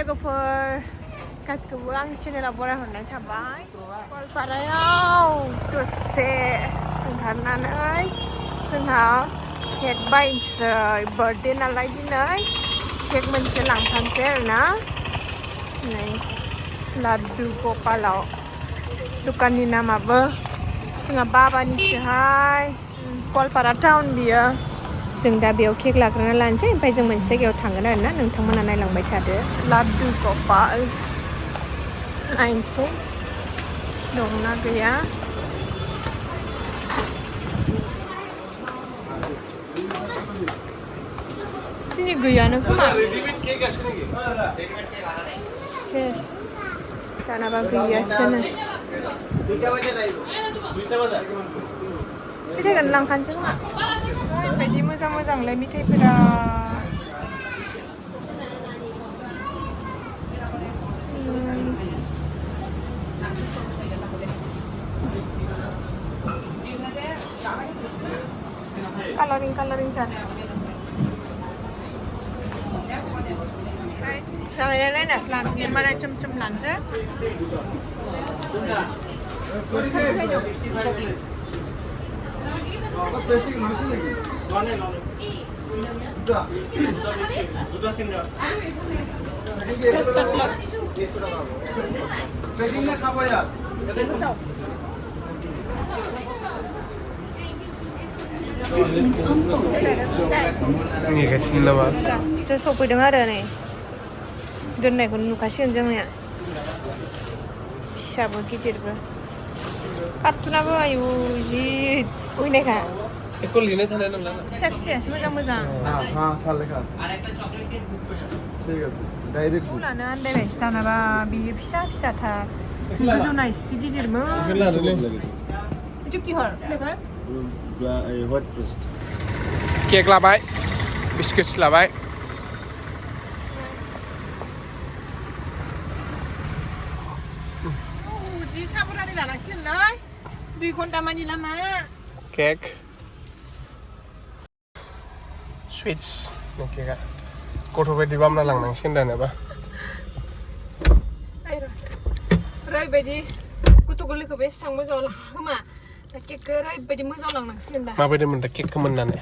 लोगोफोर गासिखौबो आं चेनेलाव बरायहरनाय थाबाय गवालपारायाव दसे ओंखारनानै जोंहा केक बायनोसै बार्थडे नालाय दिनै केक मोनसे लांफानोसै आरोना नै लाड्डु गपालाव दखाननि नामाबो जोंहा बाबानिसोहाय गवालपारा टाउन बियो जों दा बेयाव केक लाग्रोना लानोसै ओमफ्राय जों मोनसे जायगायाव थांगोन आरोना नोंथांमोना नायलांबाय थादो लाड्डु गपाल नायनोसै दंना गैया दिनै गैयानो खोमा टेस दानाबा गैयासोनो मिथाइखौनो लांखानोसै खोमा ओरैबायदि मोजां मोजांलाय मिथाइफोरा कालारिं थार जालायलाय ना लानोसै मालाय चम लानोसै नेगासिनो नामा दासो सफैदों आरो नै दोननायखौ नुखासिगोन जोंनिया फिसाबो गिदिरबो कार्टुनाबो आयु जि उइनायखा एखौ लिरनाय थानाय नंला फिसा फिसायासो मोजां ঠিক আছে ডাইরেক্ট फुलानो आन्दायबायसो दानाबा बियो फिसाथार गोजौना एसे गिदिरमोन इटु किहर फ्लेभार হোয়াইট পেস্ট केक लाबाय बिस्कुट्स लाबाय जि साबोनानै लानांसिगोनलै 2 घन्टा मानि लामा केक स्विट्स केकआ गथ'बायदि बामना लांनांसिगोन दानोबा ओरैबायदि गथ' गोरलैखौबो एसेबां मोजां लाङा खोमा दा केकखौ ओरैबायदि मोजां लांनांसिगोन दा माबायदि मोनदों केकखौ मोननानै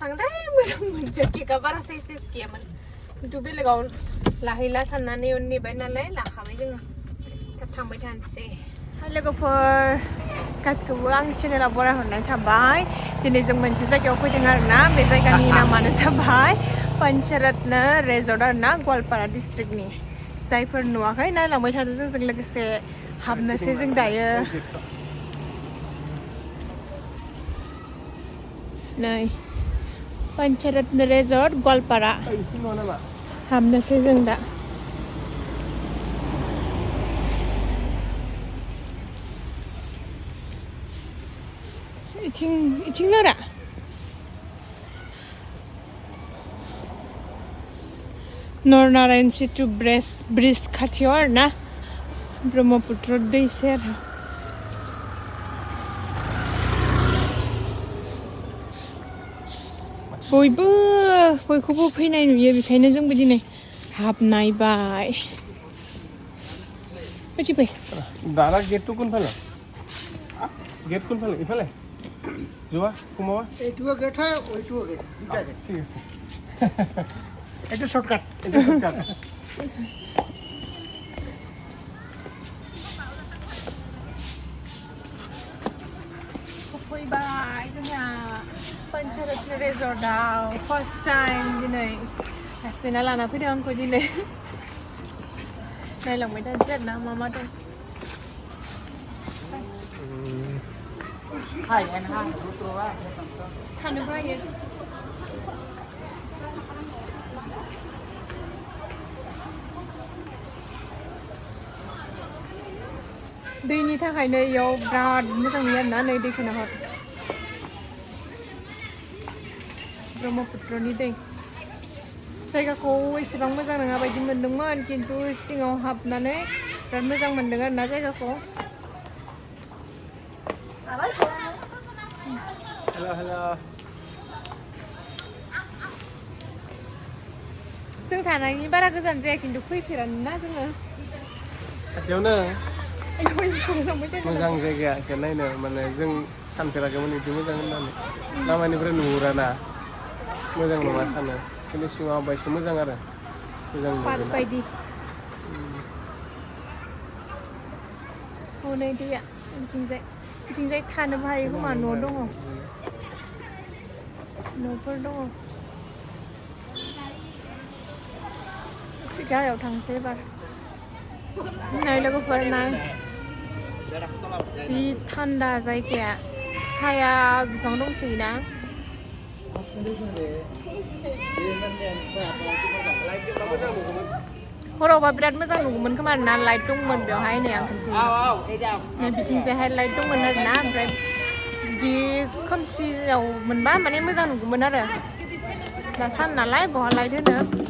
बांद्राय मोजां मोनजों केकआ बारा साइज गैयामोन खिन्थु बेलेगाव लाहैला साननानै नेबाय नालाय लाखाबाय जोङो दा थांबाय थानोसै हाय लोगोफोर गासिखौबो आं चेनेलाव बरायहरनाय थाबाय दिनै जों मोनसे जायगायाव फैदों आरोना बे जायगानि नामानो जाबाय पान्चारातना रेजर्ट आरोना गवालपारा डिस्ट्रिक्टनि जायफोर नुवाखै नायलांबाय थादों जोंजों लोगोसे हाबनोसै जों दायो नै पान्चारातना रेजर्ट गवालपारा हाबनोसै जों दा इथिं नोरा नरनारायण सेतु ब्रिज खाथियाव आरोना ब्रह्मपुत्र दै सेर बयखौबो फैनाय नुयो बेखायनो जोंबो दिनै हाबनायबाय फै दादा गेटটো কোনফালে गेट কোনফালে ইফালে যোৱা কুমাৱা এইটোও গেট হয় ওইটোও গেট দুটা গেট ঠিক আছে এটা শর্টকাট फैबाय जोंहा पान्चारातना रेजर्टआव फार्स्ट टाइम दिनै हासबेन्डआ लाना फैदों आंखौ दिनै नायलांबाय थानोसै आरोना मा दं थानो बायो दैनि थाखायनो इयाव बिराद मोजां नुयो आरोना नै दैखौ नाहर ब्रह्मपुत्रनि दै जायगाखौ एसेबां मोजां नङा बायदि मोनदोंमोन खिन्थु सिङाव हाबनानै बिराद मोजां मोनदों आरोना जायगाखौ हेल' जों थानायनि बारा गोजान जाया खिन्थु फैफेरानोना जोङो खाथियावनो मोजां मोजां जायगाया एसे नायनो माने जों सानफेराखैमोन बिदि मोजां होननानै लामानिफ्राय नुहुराना मोजां नङा सानो खिन्थु सिङाव हाबबा एसे मोजां आरो मोजां पार्क नुगोन बायदि हनै दैया बिथिंजाय थानोबो हायो खोमा न' दङ न'फोर दङ एसे गाहायाव थांसै एबार नाय लोगोफोर नाय जि थान्दा जायगाया साया बिफां दंसोयोना हरावबा बिराद मोजां नुगौमोन खोमा आरोना लाइट दंमोन बेवहाय नै आं खोन्थायो बिथिंजायहाय लाइट दंमोन आरोना ओमफ्राय जुदि खोमसियाव मोनबा माने मोजां नुगौमोन आरो दा सान नालाय बहा लाइट होनो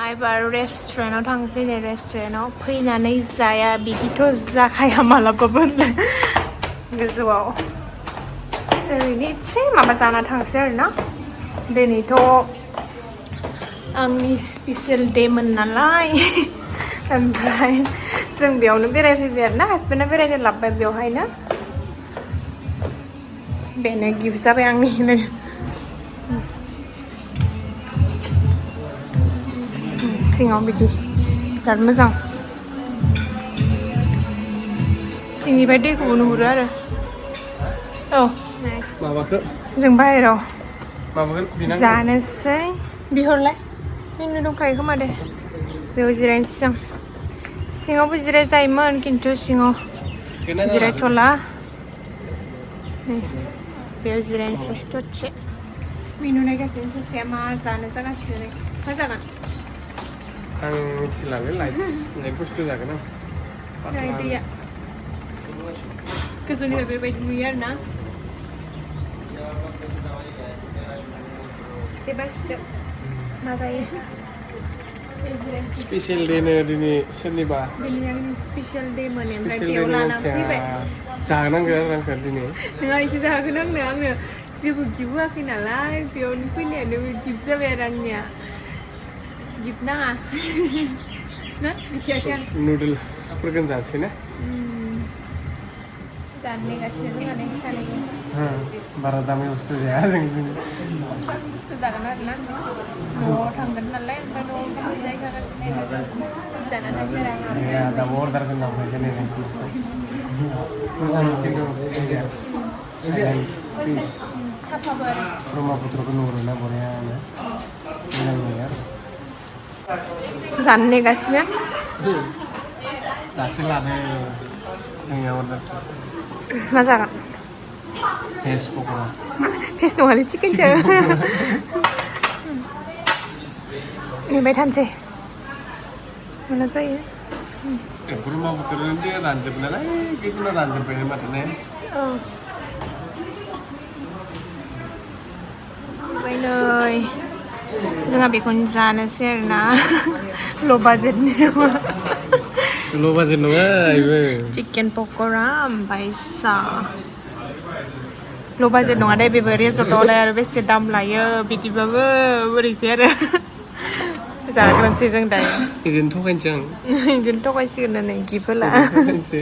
एबार रेस्टुरेन्टाव थांसै नै रेस्टुरेन्टाव फैनानै जाया बिदिथ' जाखाया मालाबाबो गोजौआव ओरैनो एसे माबा जाना थांसै आरोना दिनैथ' आंनि स्पेसियेल डेमोन नालाय ओमफ्राय जों बेयावनो बेरायफैबाय आरोना हासबेन्डआ बेरायनो लाबोबाय बेवहायनो बेनो गिफ्ट जाबाय आंनि सिङाव बिदि बिराद मोजां सिंनिफ्राय दैखौबो नुहुरो आरो औ माबाखौ जों बाहेराव माबागोन जानोसै बिहरलाय मेनु दंखायो खोमा दे बेयाव जिरायनोसै जों सिङावबो जिरायजायोमोन खिन्थु सिङाव जिरायथ'ला बेयाव जिरायनोसै दसे मेनु नायगासिनो सासेया मा जानो जागासिनो मा जागोन आं मिथिलालै लाइट बुस्थु जागोन आं दैया गोजौनिफ्राय बेबायदि नुयो आरोना दे बासिदो मा जायो स्पेसियेल डेनो दिनै सोरनिबा दिनै आंनि स्पेसियेल डेमोन ओमफ्राय बेयाव लाना फैबाय जानांगौ आरो आंखौ दिनै नोंहा एसे जाहोगोन आंनो जेबो गिफ्ट होआखै नालाय बेयावनो फैनायानो गिफ्ट जाबाय आरो आंनिया गिफ्ट नाङा ना मिथियाखै आं नुडल्सफोरखौ जानोसै ना जानो नेगासिनो जोंहा सानैबो बारा दामि बुस्थु जाया जों बुस्थु जागोन आरोना न'आव थांगोन नालाय ओमफ्राय न'आव जायगा जाना थांसै आरो दाबो अर्डार खालामबाय नायगासिनोसै मोजां खिन्थु पिस साफाबो आरो ब्रह्मपुत्रखौ नुहुरोना बरियानो मोजां नुयो आरो जानो नेगासिनो दासो लादो जोंनिया अर्डारखौ मा जागोन भेज पक'रा भेज नङालै चिकेनसो नेबाय थानोसै माला जायो ब्रह्मपुत्रनि दैया रानजोब नालाय बेखौनो रानजोब्बाय माथो ने ओमफ्राय नै जोंहा बेखौनो जानोसै आरोना ल' बाजेटनि नङा ल' बाजेट नङा बेबो चिकेन पक'रा ओमफ्राय सा ल' बाजेट नङा दे बेबो रेजर्टआवलाय आरो बेसे दाम लायो बिदिबाबो बोरैसै आरो जाग्रोनोसै जों दायो बिदिनो थगायनोसै आं बिदिनो थगायसिगोन नै गिफ्ट होला थगायनोसै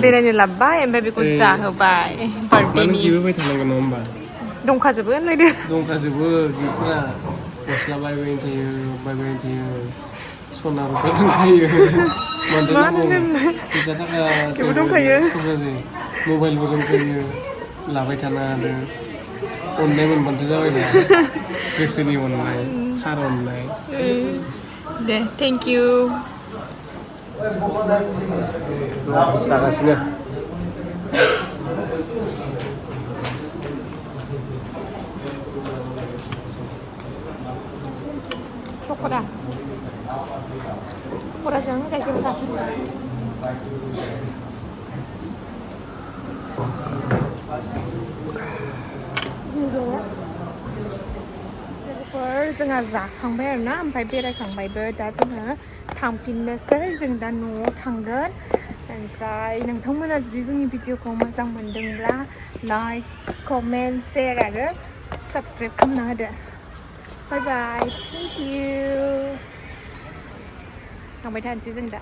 बेरायनो लाबोबाय ओमफ्राय बेखौ जाहोबाय बार्थडेनि गिफ्ट होबाय थानांगौ नङा होमबा दंखाजोबो होनलायदो दंखाजोबो गिफ्टफोरा गस्ला बायबाय थायो सना रुपा दंखायो मा होनोमोन फैसा थाखा बेबो दंखायो मबाइलबो दंखायो लाबाय थानो हादों अननाय मोनबानो जाबायना गोसोनि अननाय थार अननाय दे थेंक इउ जागासिनो पक'राजों गाइखेर साहा लोगोफोर जोंहा जाखांबाय आरोना ओमफ्राय बेरायखांबायबो दा जोङो थांफिननोसै जों दा न'आव थांगोन ओमफ्राय नोंथांमोना जुदि जोंनि भिडिअखौ मोजां मोनदोंब्ला लाइक कमेन्ट शेयार आरो साबस्क्राइब खालामना होदो बाय बाय थेंक इउ थांबाय थानोसै जों दा